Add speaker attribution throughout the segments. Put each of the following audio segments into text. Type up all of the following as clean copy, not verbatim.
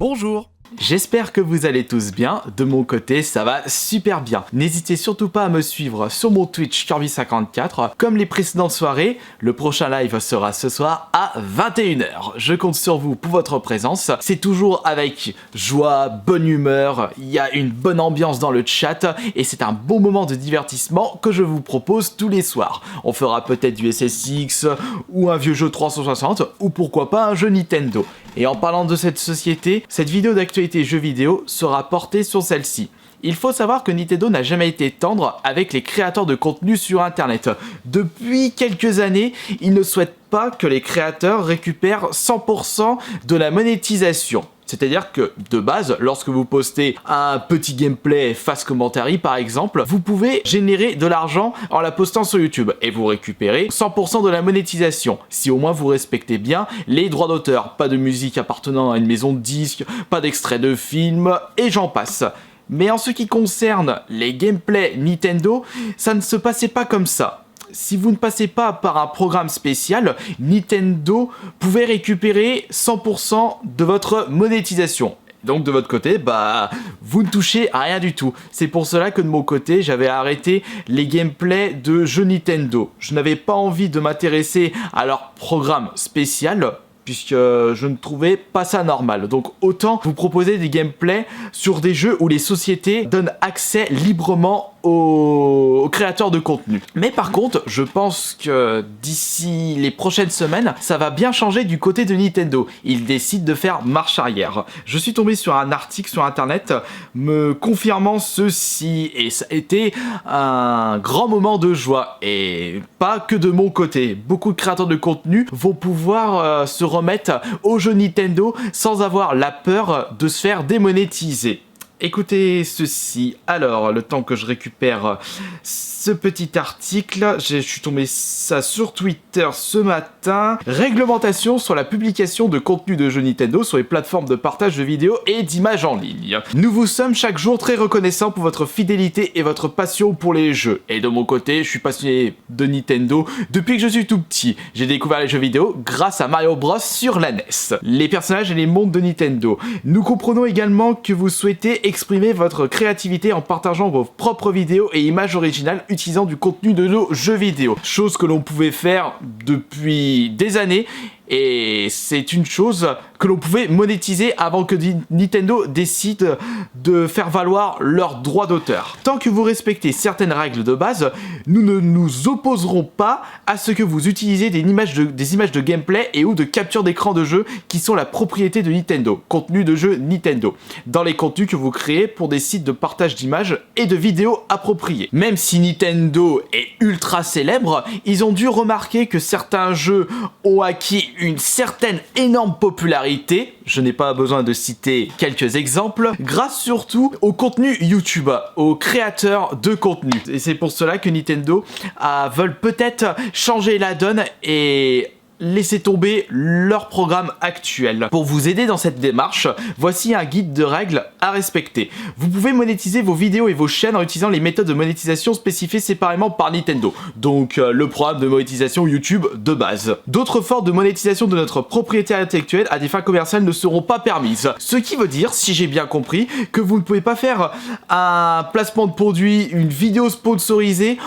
Speaker 1: Bonjour! J'espère que vous allez tous bien, de mon côté ça va super bien. N'hésitez surtout pas à me suivre sur mon Twitch Kirby54. Comme les précédentes soirées, le prochain live sera ce soir à 21 h. Je compte sur vous pour votre présence. C'est toujours avec joie, bonne humeur, il y a une bonne ambiance dans le chat et c'est un bon moment de divertissement que je vous propose tous les soirs. On fera peut-être du SSX ou un vieux jeu 360 ou pourquoi pas un jeu Nintendo. Et en parlant de cette société, cette vidéo d'actualité jeux vidéo sera portée sur celle-ci. Il faut savoir que Nintendo n'a jamais été tendre avec les créateurs de contenu sur internet. Depuis quelques années, ils ne souhaitent pas que les créateurs récupèrent 100% de la monétisation. C'est-à-dire que, de base, lorsque vous postez un petit gameplay face commentary par exemple, vous pouvez générer de l'argent en la postant sur YouTube et vous récupérez 100% de la monétisation, si au moins vous respectez bien les droits d'auteur. Pas de musique appartenant à une maison de disques, pas d'extrait de film, et j'en passe. Mais en ce qui concerne les gameplays Nintendo, ça ne se passait pas comme ça. Si vous ne passez pas par un programme spécial, Nintendo pouvait récupérer 100% de votre monétisation. Donc de votre côté, vous ne touchez à rien du tout. C'est pour cela que de mon côté, j'avais arrêté les gameplays de jeux Nintendo. Je n'avais pas envie de m'intéresser à leur programme spécial, puisque je ne trouvais pas ça normal. Donc autant vous proposer des gameplays sur des jeux où les sociétés donnent accès librement aux créateurs de contenu. Mais par contre, je pense que d'ici les prochaines semaines, ça va bien changer du côté de Nintendo. Ils décident de faire marche arrière. Je suis tombé sur un article sur internet me confirmant ceci, et ça a été un grand moment de joie, et pas que de mon côté. Beaucoup de créateurs de contenu vont pouvoir se remettre aux jeux Nintendo sans avoir la peur de se faire démonétiser. Écoutez ceci. Alors, le temps que je récupère ce petit article, je suis tombé ça sur Twitter ce matin. Réglementation sur la publication de contenu de jeux Nintendo sur les plateformes de partage de vidéos et d'images en ligne. Nous vous sommes chaque jour très reconnaissants pour votre fidélité et votre passion pour les jeux. Et de mon côté, je suis passionné de Nintendo depuis que je suis tout petit. J'ai découvert les jeux vidéo grâce à Mario Bros sur la NES. Les personnages et les mondes de Nintendo. Nous comprenons également que vous souhaitez exprimer votre créativité en partageant vos propres vidéos et images originales utilisant du contenu de nos jeux vidéo. Chose que l'on pouvait faire depuis des années, et c'est une chose que l'on pouvait monétiser avant que Nintendo décide de faire valoir leurs droits d'auteur. Tant que vous respectez certaines règles de base, nous ne nous opposerons pas à ce que vous utilisez des images de gameplay et ou de capture d'écran de jeu qui sont la propriété de Nintendo, contenu de jeux Nintendo, dans les contenus que vous créez pour des sites de partage d'images et de vidéos appropriés. Même si Nintendo est ultra célèbre, ils ont dû remarquer que certains jeux ont acquis une certaine énorme popularité, je n'ai pas besoin de citer quelques exemples, grâce surtout au contenu YouTube, aux créateurs de contenu. Et c'est pour cela que Nintendo veulent peut-être changer la donne et laisser tomber leur programme actuel. Pour vous aider dans cette démarche, voici un guide de règles à respecter. Vous pouvez monétiser vos vidéos et vos chaînes en utilisant les méthodes de monétisation spécifiées séparément par Nintendo. Donc le programme de monétisation YouTube de base. D'autres formes de monétisation de notre propriété intellectuelle à des fins commerciales ne seront pas permises. Ce qui veut dire, si j'ai bien compris, que vous ne pouvez pas faire un placement de produit, une vidéo sponsorisée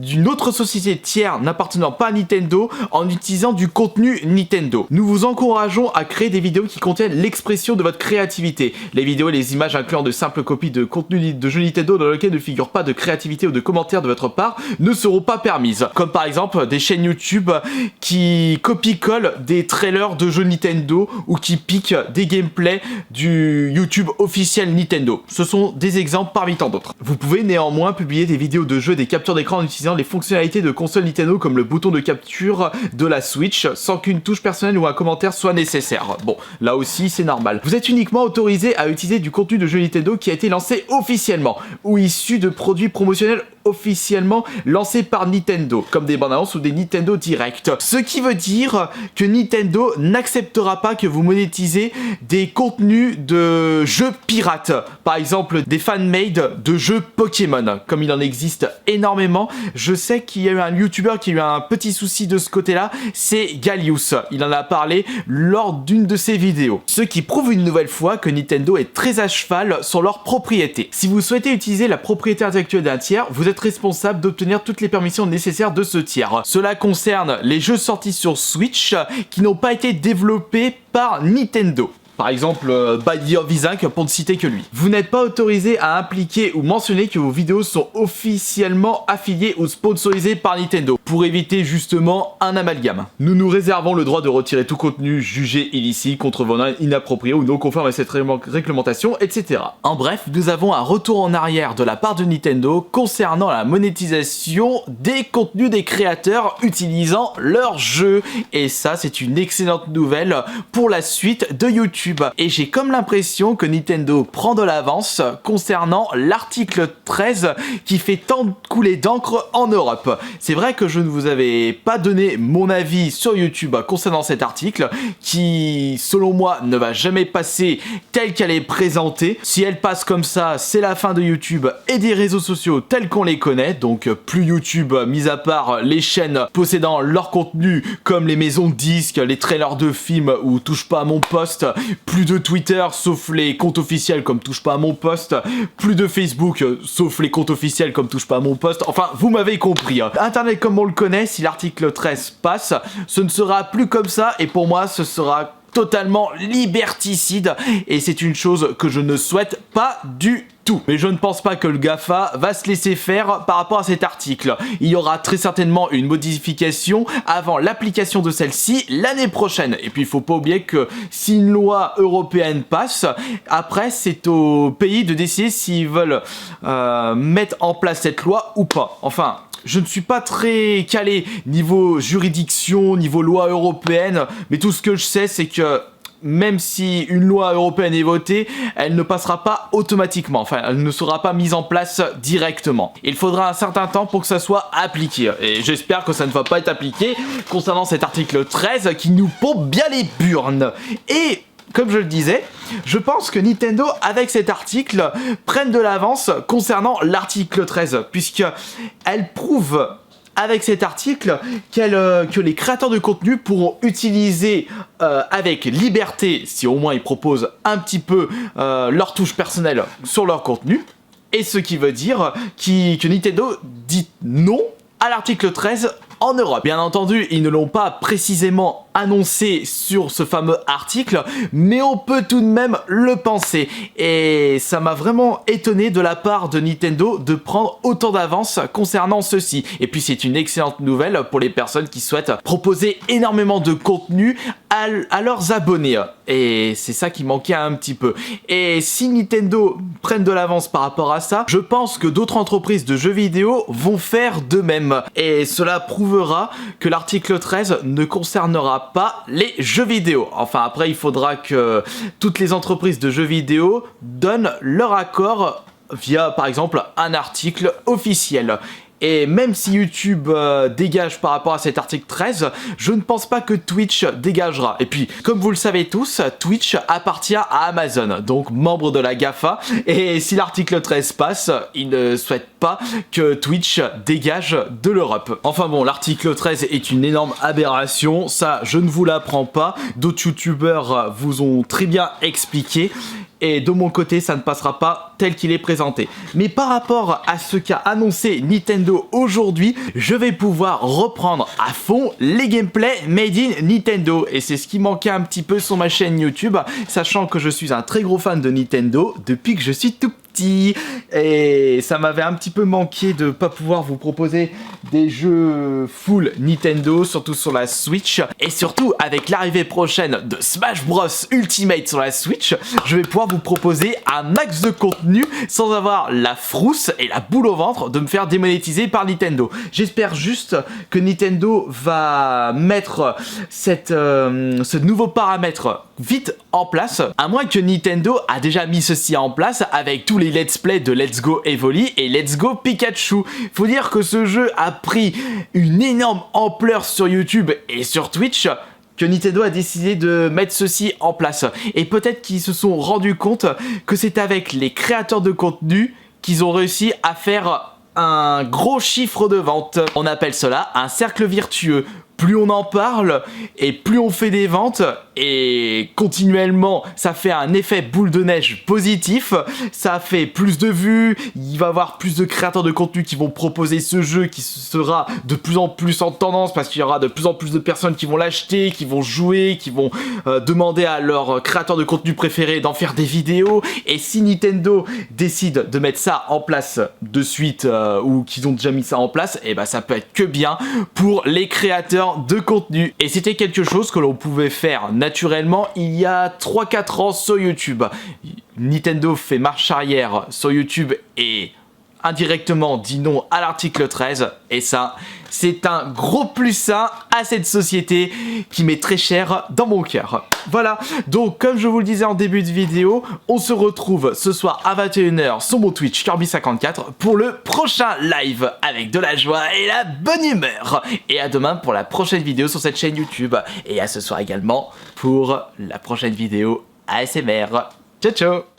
Speaker 1: d'une autre société tiers n'appartenant pas à Nintendo en utilisant du contenu Nintendo. Nous vous encourageons à créer des vidéos qui contiennent l'expression de votre créativité. Les vidéos et les images incluant de simples copies de contenu de jeux Nintendo dans lequel ne figure pas de créativité ou de commentaires de votre part ne seront pas permises. Comme par exemple des chaînes YouTube qui copie-collent des trailers de jeux Nintendo ou qui piquent des gameplays du YouTube officiel Nintendo. Ce sont des exemples parmi tant d'autres. Vous pouvez néanmoins publier des vidéos de jeux et des captures d'écran en utilisant les fonctionnalités de console Nintendo comme le bouton de capture de la Switch sans qu'une touche personnelle ou un commentaire soit nécessaire. Bon, là aussi c'est normal. Vous êtes uniquement autorisé à utiliser du contenu de jeu Nintendo qui a été lancé officiellement ou issu de produits promotionnels officiellement lancées par Nintendo, comme des bandes annonces ou des Nintendo Direct. Ce qui veut dire que Nintendo n'acceptera pas que vous monétisez des contenus de jeux pirates. Par exemple, des fan-made de jeux Pokémon, comme il en existe énormément. Je sais qu'il y a eu un YouTuber qui a eu un petit souci de ce côté-là, c'est Gallius. Il en a parlé lors d'une de ses vidéos. Ce qui prouve une nouvelle fois que Nintendo est très à cheval sur leur propriété. Si vous souhaitez utiliser la propriété intellectuelle d'un tiers, vous êtes responsable d'obtenir toutes les permissions nécessaires de ce tiers. Cela concerne les jeux sortis sur Switch qui n'ont pas été développés par Nintendo. Par exemple, Body of Isaac pour ne citer que lui. Vous n'êtes pas autorisé à impliquer ou mentionner que vos vidéos sont officiellement affiliées ou sponsorisées par Nintendo, pour éviter justement un amalgame. Nous nous réservons le droit de retirer tout contenu jugé illicite, contrevenant, inapproprié ou non conforme à cette réglementation, etc. En bref, nous avons un retour en arrière de la part de Nintendo concernant la monétisation des contenus des créateurs utilisant leurs jeux. Et ça, c'est une excellente nouvelle pour la suite de YouTube. Et j'ai comme l'impression que Nintendo prend de l'avance concernant l'article 13 qui fait tant couler d'encre en Europe. C'est vrai que je ne vous avais pas donné mon avis sur YouTube concernant cet article qui, selon moi, ne va jamais passer tel qu'elle est présentée. Si elle passe comme ça, c'est la fin de YouTube et des réseaux sociaux tels qu'on les connaît. Donc plus YouTube, mis à part les chaînes possédant leur contenu comme les maisons de disques, les trailers de films ou Touche pas à mon poste. Plus de Twitter sauf les comptes officiels comme Touche pas à mon poste, plus de Facebook sauf les comptes officiels comme Touche pas à mon poste, enfin vous m'avez compris. Internet comme on le connaît, si l'article 13 passe, ce ne sera plus comme ça et pour moi ce sera totalement liberticide et c'est une chose que je ne souhaite pas du tout. Mais je ne pense pas que le GAFA va se laisser faire par rapport à cet article. Il y aura très certainement une modification avant l'application de celle-ci l'année prochaine. Et puis il faut pas oublier que si une loi européenne passe, après c'est aux pays de décider s'ils veulent mettre en place cette loi ou pas. Enfin, je ne suis pas très calé niveau juridiction, niveau loi européenne, mais tout ce que je sais c'est que même si une loi européenne est votée, elle ne passera pas automatiquement, enfin elle ne sera pas mise en place directement. Il faudra un certain temps pour que ça soit appliqué, et j'espère que ça ne va pas être appliqué concernant cet article 13 qui nous pompe bien les burnes. Et comme je le disais, je pense que Nintendo, avec cet article, prenne de l'avance concernant l'article 13, puisqu'elle prouve avec cet article que les créateurs de contenu pourront utiliser avec liberté, si au moins ils proposent un petit peu leur touche personnelle sur leur contenu, et ce qui veut dire que Nintendo dit non à l'article 13 en Europe. Bien entendu, ils ne l'ont pas précisément annoncé sur ce fameux article, mais on peut tout de même le penser. Et ça m'a vraiment étonné de la part de Nintendo de prendre autant d'avance concernant ceci. Et puis c'est une excellente nouvelle pour les personnes qui souhaitent proposer énormément de contenu à leurs abonnés. Et c'est ça qui manquait un petit peu. Et si Nintendo prenne de l'avance par rapport à ça, je pense que d'autres entreprises de jeux vidéo vont faire de même. Et cela prouvera que l'article 13 ne concernera pas les jeux vidéo. Enfin après il faudra que toutes les entreprises de jeux vidéo donnent leur accord via par exemple un article officiel. Et même si YouTube dégage par rapport à cet article 13, je ne pense pas que Twitch dégagera. Et puis, comme vous le savez tous, Twitch appartient à Amazon, donc membre de la GAFA. Et si l'article 13 passe, ils ne souhaitent pas que Twitch dégage de l'Europe. Enfin bon, l'article 13 est une énorme aberration, ça je ne vous l'apprends pas. D'autres youtubeurs vous ont très bien expliqué. Et de mon côté, ça ne passera pas tel qu'il est présenté. Mais par rapport à ce qu'a annoncé Nintendo aujourd'hui, je vais pouvoir reprendre à fond les gameplays made in Nintendo. Et c'est ce qui manquait un petit peu sur ma chaîne YouTube, sachant que je suis un très gros fan de Nintendo depuis que je suis tout petit. Et ça m'avait un petit peu manqué de ne pas pouvoir vous proposer des jeux full Nintendo, surtout sur la Switch. Et surtout, avec l'arrivée prochaine de Smash Bros Ultimate sur la Switch, je vais pouvoir vous proposer un max de contenu sans avoir la frousse et la boule au ventre de me faire démonétiser par Nintendo. J'espère juste que Nintendo va mettre ce nouveau paramètre vite en place, à moins que Nintendo a déjà mis ceci en place avec tous les let's play de Let's Go Evoli et Let's Go Pikachu. Faut dire que ce jeu a pris une énorme ampleur sur YouTube et sur Twitch, que Nintendo a décidé de mettre ceci en place. Et peut-être qu'ils se sont rendus compte que c'est avec les créateurs de contenu qu'ils ont réussi à faire un gros chiffre de vente. On appelle cela un cercle vertueux. Plus on en parle et plus on fait des ventes, et continuellement ça fait un effet boule de neige positif, ça fait plus de vues, il va y avoir plus de créateurs de contenu qui vont proposer ce jeu qui sera de plus en plus en tendance parce qu'il y aura de plus en plus de personnes qui vont l'acheter, qui vont jouer, qui vont demander à leur créateur de contenu préféré d'en faire des vidéos. Et si Nintendo décide de mettre ça en place de suite ou qu'ils ont déjà mis ça en place, et bah ça peut être que bien pour les créateurs de contenu. Et c'était quelque chose que l'on pouvait faire naturellement il y a 3-4 ans sur YouTube. Nintendo fait marche arrière sur YouTube et indirectement dit non à l'article 13, et ça, c'est un gros plus 1 à cette société qui m'est très chère dans mon cœur. Voilà, donc comme je vous le disais en début de vidéo, on se retrouve ce soir à 21 h sur mon Twitch Kirby54 pour le prochain live avec de la joie et la bonne humeur. Et à demain pour la prochaine vidéo sur cette chaîne YouTube, et à ce soir également pour la prochaine vidéo ASMR. Ciao ciao.